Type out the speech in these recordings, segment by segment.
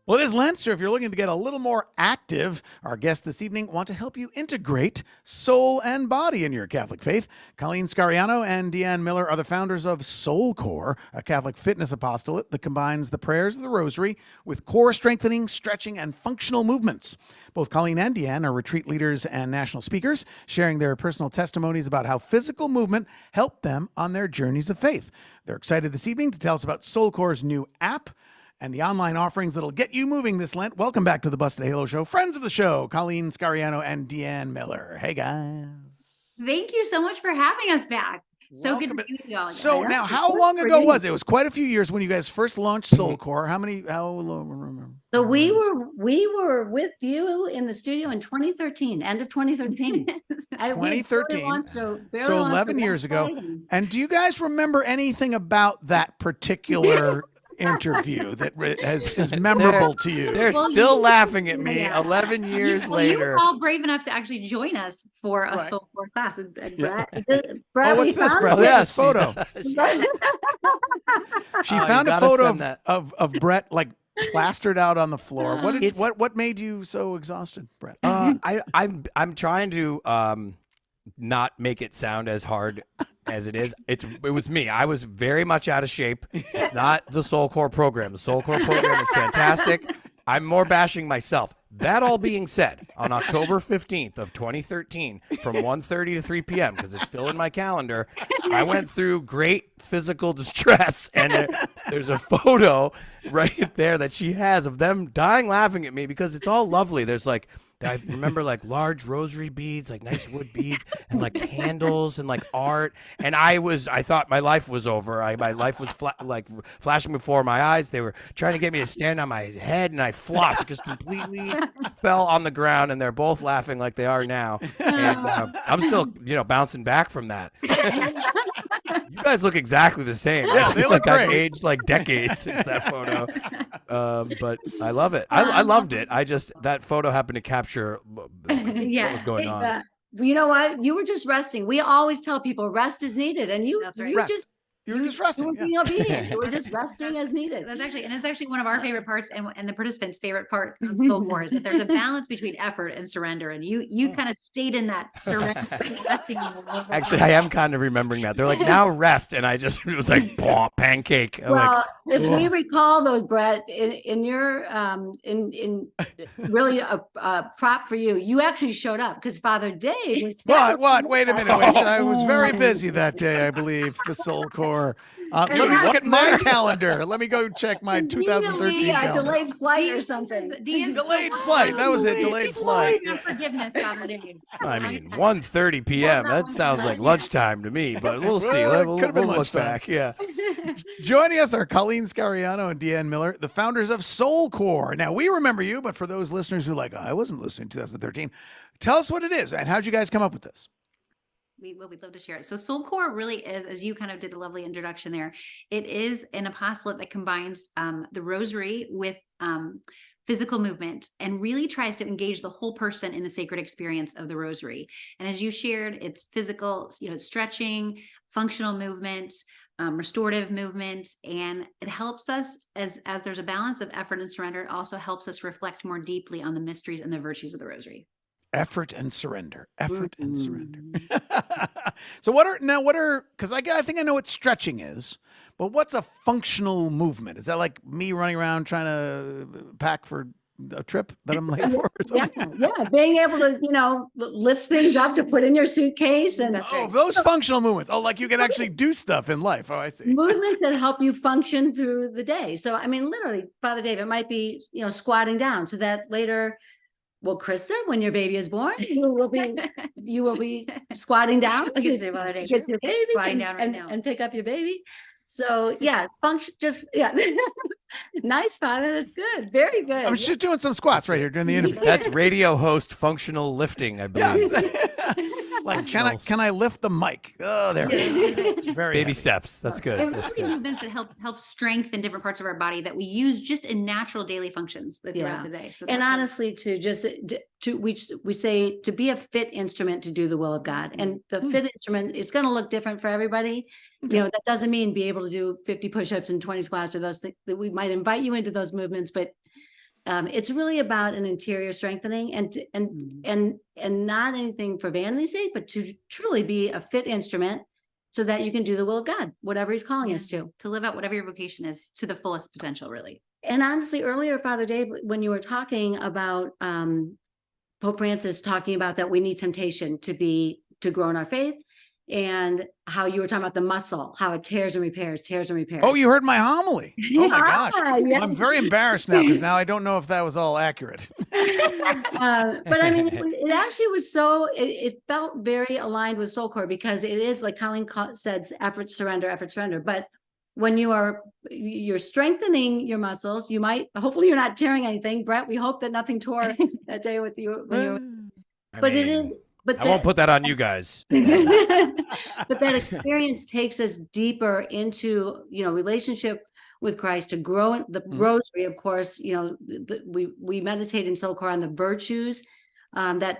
Well, it is Lent, so if you're looking to get a little more active, our guests this evening want to help you integrate soul and body in your Catholic faith. Colleen Scariano and Deanne Miller are the founders of SoulCore, a Catholic fitness apostolate that combines the prayers of the Rosary with core strengthening, stretching, and functional movements. Both Colleen and Deanne are retreat leaders and national speakers, sharing their personal testimonies about how physical movement helped them on their journeys of faith. They're excited this evening to tell us about SoulCore's new app and the online offerings that'll get you moving this Lent. Welcome back to the Busted Halo Show. Friends of the show, Colleen Scariano and Deanne Miller. Hey, guys. Thank you so much for having us back. So good to see you all again. So now, how long ago was it? It was quite a few years when you guys first launched SoulCore. How long? So we were with you in the studio in 2013, end of 2013. 2013. So 11 years ago. And do you guys remember anything about that particular interview that is memorable to you? They're still laughing at me 11 years later. You were all brave enough to actually join us for a SoulCore class. And Brett, what's this, Brett? What's this photo? She found a photo of Brett like plastered out on the floor. What made you so exhausted, Brett? I'm trying to not make it sound as hard as it is. It was me. I was very much out of shape. It's not the SoulCore program. The SoulCore program is fantastic. I'm more bashing myself. That all being said, on October 15th of 2013, from 1:30 to 3 p.m., because it's still in my calendar, I went through great physical distress, and there's a photo right there that she has of them dying laughing at me because it's all lovely. There's like, I remember like large rosary beads, like nice wood beads, and like candles and like art. And I thought my life was over. My life was flashing before my eyes. They were trying to get me to stand on my head, and I flopped, just completely fell on the ground. And they're both laughing like they are now. And I'm still, bouncing back from that. You guys look exactly the same. Yeah, they look great. I've aged like decades since that photo. But I love it. I loved it. That photo happened to capture what was going on. You know what? You were just resting. We always tell people rest is needed, and you were just resting. You were being obedient. You were just resting as needed. It's actually one of our favorite parts, and the participants' favorite part of SoulCore is that there's a balance between effort and surrender, and you kind of stayed in that surrender. Resting. Actually, I am kind of remembering that. They're like, now rest, and it was like pancake. If we recall those, Brett, in your in really a prop for you, you actually showed up because Father Dave was. What? Wait a minute. I was very busy that day, I believe, the SoulCore. Let me look at my calendar. Let me go check my 2013 calendar. Delayed flight or something. Delayed flight. That was it. Delayed flight. Forgiveness, Father Dave. I mean, 1:30 p.m. That sounds like lunchtime to me, but we'll see. We'll look back. Yeah. Joining us are Colleen Scariano and Deanne Miller, the founders of SoulCore. Now, we remember you, but for those listeners who are like, I wasn't listening in 2013, tell us what it is and how'd you guys come up with this? We'd love to share it. So SoulCore really is, as you kind of did a lovely introduction there, it is an apostolate that combines the Rosary with physical movement and really tries to engage the whole person in the sacred experience of the Rosary. And as you shared, it's physical, stretching, functional movements, restorative movements, and it helps us as there's a balance of effort and surrender. It also helps us reflect more deeply on the mysteries and the virtues of the Rosary. Effort and surrender. And surrender. So what are, because I think I know what stretching is, but what's a functional movement? Is that like me running around trying to pack for a trip that I'm late for or something? Yeah. Being able to, lift things up to put in your suitcase. And those functional movements. Oh, like you can actually do stuff in life. Oh, I see. Movements that help you function through the day. So, I mean, literally, Father Dave, it might be, squatting down so that later. Well, Krista, when your baby is born, you will be squatting down to get your baby squatting down right now and pick up your baby. So function. Nice, Father. That's good. Very good. I'm just doing some squats right here during the interview. That's radio host functional lifting, I believe. Like, can I lift the mic? Oh, there we go. It's very baby heavy. steps. That's good. And movements that help strengthen different parts of our body that we use just in natural daily functions throughout the day. So, and honestly, we say to be a fit instrument to do the will of God, and the fit instrument is going to look different for everybody. Okay. That doesn't mean be able to do 50 push-ups and 20 squats or those things. That we might invite you into those movements, but It's really about an interior strengthening and not anything for vanity's sake, but to truly be a fit instrument so that you can do the will of God, whatever he's calling us to. To live out whatever your vocation is to the fullest potential, really. And honestly, earlier, Father Dave, when you were talking about Pope Francis talking about that we need temptation to grow in our faith, and how you were talking about the muscle, how it tears and repairs. Oh, you heard my homily. Oh my gosh. Yeah. I'm very embarrassed now because now I don't know if that was all accurate. But I mean, it actually was it felt very aligned with SoulCore, because it is, like Colleen said, effort, surrender. But when you're strengthening your muscles, hopefully you're not tearing anything. Brett, we hope that nothing tore that day with you. I won't put that on you guys. But that experience takes us deeper into, relationship with Christ, to grow in the Rosary. Of course, we meditate in SoulCore on the virtues that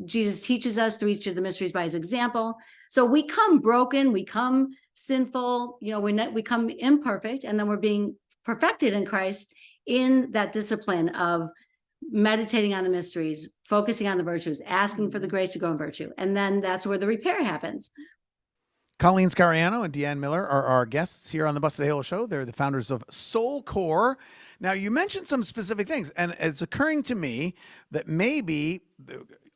Jesus teaches us through each of the mysteries by his example. So we come broken, we come sinful, we come imperfect, and then we're being perfected in Christ in that discipline of meditating on the mysteries, focusing on the virtues, asking for the grace to grow in virtue. And then that's where the repair happens. Colleen Scariano and Deanne Miller are our guests here on the Busted Halo Show. They're the founders of SoulCore. Now, you mentioned some specific things, and it's occurring to me that maybe,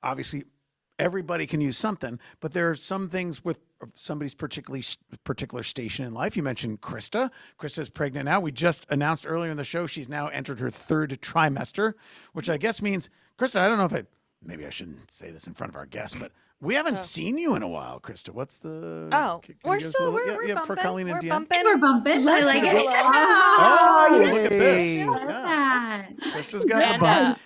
obviously, everybody can use something, but there are some things with somebody's particular station in life. You mentioned Krista. Krista's pregnant now. We just announced earlier in the show she's now entered her 3rd trimester, which I guess means, Krista, I don't know if maybe I shouldn't say this in front of our guests, but we haven't seen you in a while, Krista. What's the... we're still, we're bumping. for Colleen and We're Deanne? bumping. We're bumping. I like it. Oh, look at Hey. this. Krista's got the bump.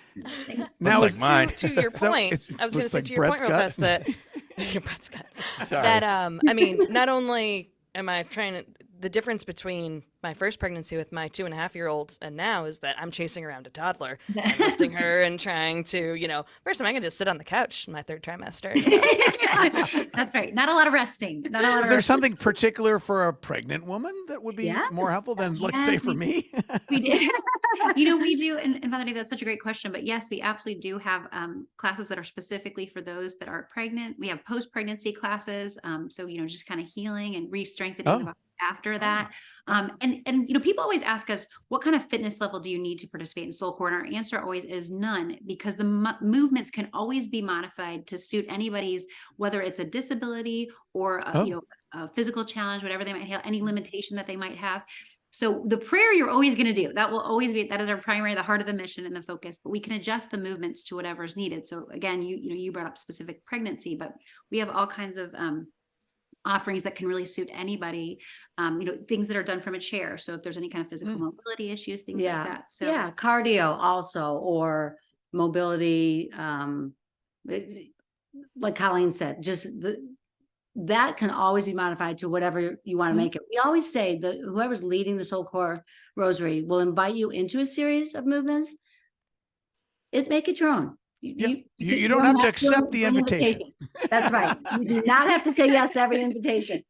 Now to, it's mine. to your So point, it's- I was going to looks say like to your point Brett's real gut. fast that your Brett's gut. Sorry. That I mean, not only am I trying to, the difference between my first pregnancy with my 2.5-year-old and now is that I'm chasing around a toddler, and lifting her and trying to, first time I can just sit on the couch in my 3rd trimester. So. That's right. Not a lot of resting. Not a lot Is of there resting. something particular for a pregnant woman that would be more Yes. helpful than, let's say, Yes, for me? We do. We do. And Father Dave, that's such a great question. But yes, we absolutely do have classes that are specifically for those that are pregnant. We have post-pregnancy classes. So, just kind of healing and re-strengthening the body after that. And people always ask us, what kind of fitness level do you need to participate in SoulCore? And our answer always is none, because the movements can always be modified to suit anybody's, whether it's a disability or a physical challenge, whatever they might have, any limitation that they might have. So the prayer you're always going to do, that will always be, that is our primary, the heart of the mission and the focus, but we can adjust the movements to whatever is needed. So again, you brought up specific pregnancy, but we have all kinds of offerings that can really suit anybody, things that are done from a chair. So if there's any kind of physical mobility issues, things like that. So Cardio also, or mobility, like Colleen said, just that can always be modified to whatever you want to make it. We always say that whoever's leading the SoulCore Rosary will invite you into a series of movements. Make it your own. You don't have to accept the invitation. That's right. You do not have to say yes to every invitation.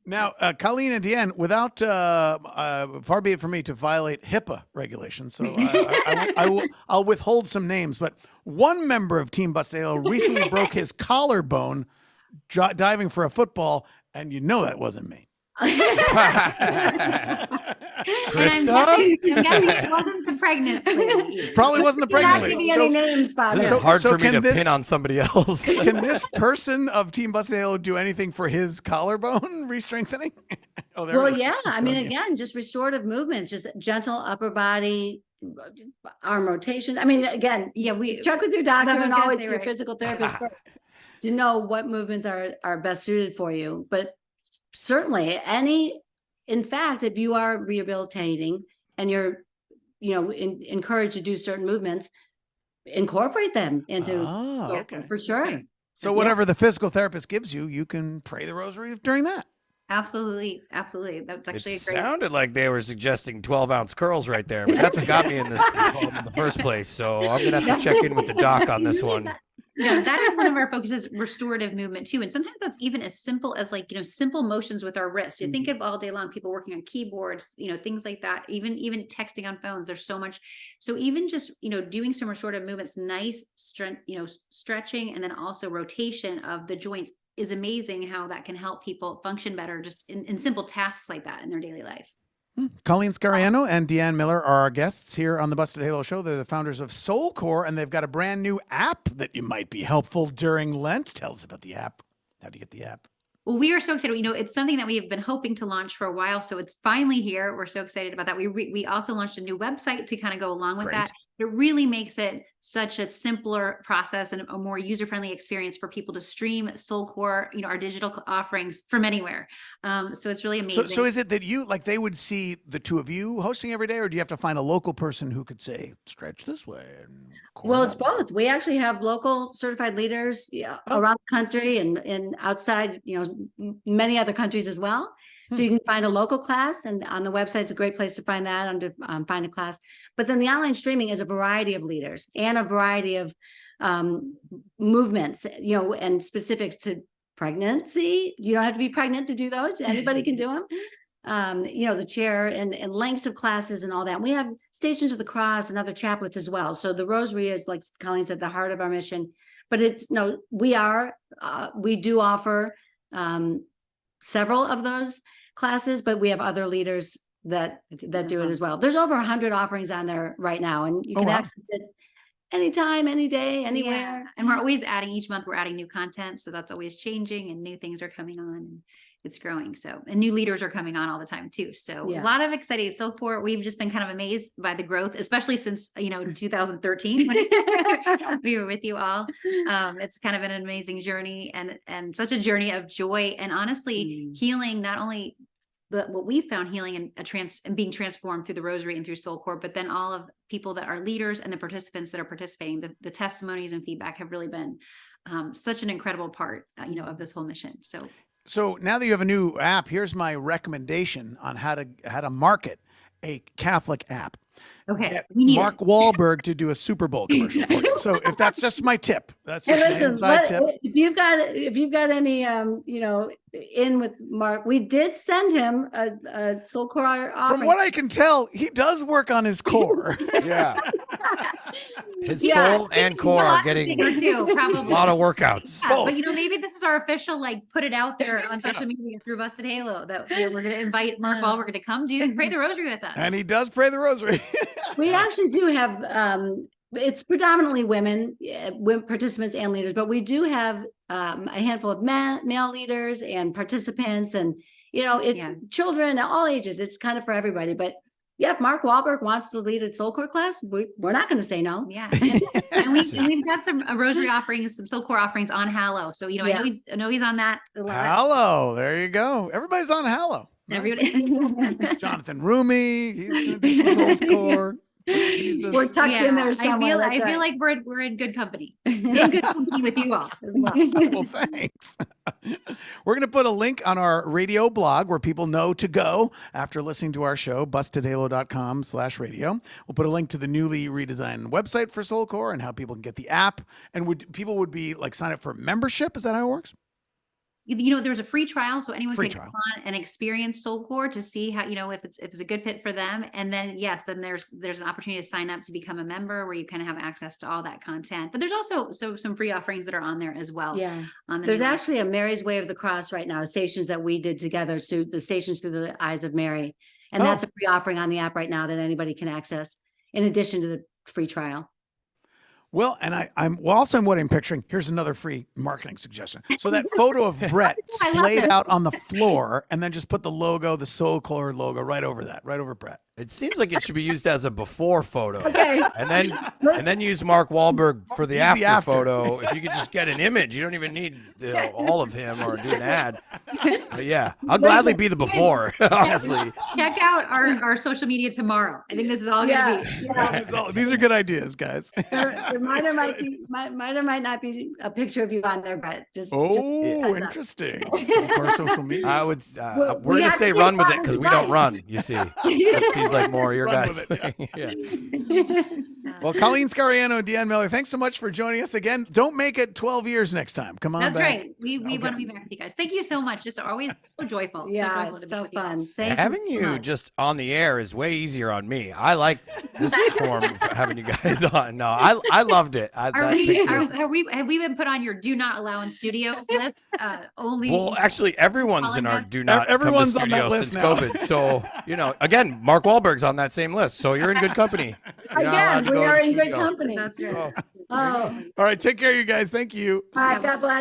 Now, Colleen and Deanne, without far be it from me to violate HIPAA regulations, so I'll withhold some names. But one member of Team Busted recently broke his collarbone diving for a football, and that wasn't me. Krista? I'm guessing it wasn't the pregnancy. Probably wasn't the pregnant lady. Any names, Father. This So- is hard so for me can to this- pin on somebody else. Can this person of Team Busted do anything for his collarbone re-strengthening? There Well, it is. yeah. I mean, again, just restorative movements, just gentle upper body, arm rotation. I mean, again, We check with your doctor That's what I was and gonna always say, your right. physical therapist first to know what movements are best suited for you. But certainly in fact, if you are rehabilitating and you're, encouraged to do certain movements, incorporate them into, okay. for sure. So whatever the physical therapist gives you, you can pray the rosary during that. absolutely. That's actually It a great. sounded like they were suggesting 12-ounce curls right there, but that's what got me in the first place. So I'm going to have to check in with the doc on this one. that is one of our focuses, restorative movement too. And sometimes that's even as simple as like, simple motions with our wrists. You think of all day long, people working on keyboards, things like that, even texting on phones, there's so much. So even just, doing some restorative movements, nice strength, stretching, and then also rotation of the joints is amazing how that can help people function better just in simple tasks like that in their daily life. Colleen Scariano and Deanne Miller are our guests here on the Busted Halo Show. They're the founders of SoulCore, and they've got a brand new app that you might be helpful during Lent. Tell us about the app. How do you get the app? Well, we are so excited. It's something that we have been hoping to launch for a while, so it's finally here. We're so excited about that. We also launched a new website to kind of go along with Great. that. It really makes it such a simpler process and a more user-friendly experience for people to stream SoulCore, our digital offerings from anywhere. So it's really amazing. So is it that they would see the two of you hosting every day, or do you have to find a local person who could say, stretch this way? Well, it's both. We actually have local certified leaders around the country and outside, many other countries as well. So you can find a local class, and on the website, it's a great place to find that under find a class. But then the online streaming is a variety of leaders and a variety of movements, and specifics to pregnancy. You don't have to be pregnant to do those. Anybody can do them. The chair and lengths of classes and all that. We have Stations of the Cross and other chaplets as well. So the Rosary is, like Colleen said, the heart of our mission. But it's we do offer several of those classes, but we have other leaders that do it as well. There's over 100 offerings on there right now, and you can access it anytime, any day, anywhere. Yeah. And we're always adding, each month we're adding new content, so that's always changing, and new things are coming on, and it's growing. So, and new leaders are coming on all the time too. So a lot of exciting. So far, we've just been kind of amazed by the growth, especially since 2013 when we were with you all. It's kind of been an amazing journey, and such a journey of joy, and honestly healing, not only what we found healing and being transformed through the Rosary and through SoulCore, but then all of people that are leaders and the participants that are participating, the testimonies and feedback have really been such an incredible part, of this whole mission. So now that you have a new app, here's my recommendation on how to market a Catholic app. Okay, Get we need Mark Wahlberg to do a Super Bowl commercial for you. So if that's just my tip, that's just my inside tip. If you've got any, in with Mark, we did send him a SoulCore offering. From what I can tell, he does work on his core. Yeah. His soul and core are getting too, probably. a lot of workouts. Yeah, but maybe this is our official, put it out there on social media through Busted Halo that we're going to invite Mark Wahlberg to come pray the Rosary with us. And he does pray the Rosary. We actually do have, it's predominantly women participants and leaders, but we do have a handful of male leaders and participants, and children at all ages. It's kind of for everybody. But if Mark Wahlberg wants to lead a SoulCore class, we're not going to say no. Yeah, and we've got some Rosary offerings, some SoulCore offerings on Hallow. So I know he's on that. Hallow, there you go. Everybody's on Hallow. Nice. Everybody. Jonathan Rumi, he's going to do some SoulCore. Jesus. We're tucked in there somewhere. I feel like we're in good company. In good company with you all as well. Well, thanks. We're going to put a link on our radio blog where people know to go after listening to our show, bustedhalo.com/radio. We'll put a link to the newly redesigned website for SoulCore and how people can get the app. And people would be sign up for membership. Is that how it works? There's a free trial, so anyone can come on and experience SoulCore to see how, if it's a good fit for them. And then, then there's an opportunity to sign up to become a member where you kind of have access to all that content. But there's also some free offerings that are on there as well. Yeah. There's actually a Mary's Way of the Cross right now, stations that we did together. So the Stations Through the Eyes of Mary. And that's a free offering on the app right now that anybody can access in addition to the free trial. Well, and I'm what I'm picturing. Here's another free marketing suggestion. So that photo of Brett splayed out on the floor, and then just put the SoulCore logo right over Brett. It seems like it should be used as a before photo. Okay. And then use Mark Wahlberg for the after photo. If you could just get an image, you don't even need all of him or do an ad. But yeah, I'll gladly be the before, honestly. Check out our social media tomorrow. I think this is all going to be. Yeah. These are good ideas, guys. There might or might not be a picture of you on there, but just interesting. SoulCore social media. I would. We're gonna say run with it because we don't run. You see, it seems like more your guys' thing. Yeah. Well, Colleen Scariano and Deanne Miller, thanks so much for joining us again. Don't make it 12 years next time. Come on That's back. right. We want to be back with you guys. Thank you so much. Just always so joyful. Yeah, joyful to be so with you all. fun. Thank Having you. so you much. just on the air is way easier on me. I like this form of having you guys on. No, I loved it. Have we been put on your do not allow in studio list? Only. Well, actually, everyone's in our Calling do not Everyone's come on to that studio list since now. COVID. So, again, Mark Wahlberg's on that same list. So you're in good company. You're not allowed Again, to we go to are the in good studio. company. That's right. Oh, All right, take care, you guys. Thank you. all right, God bless.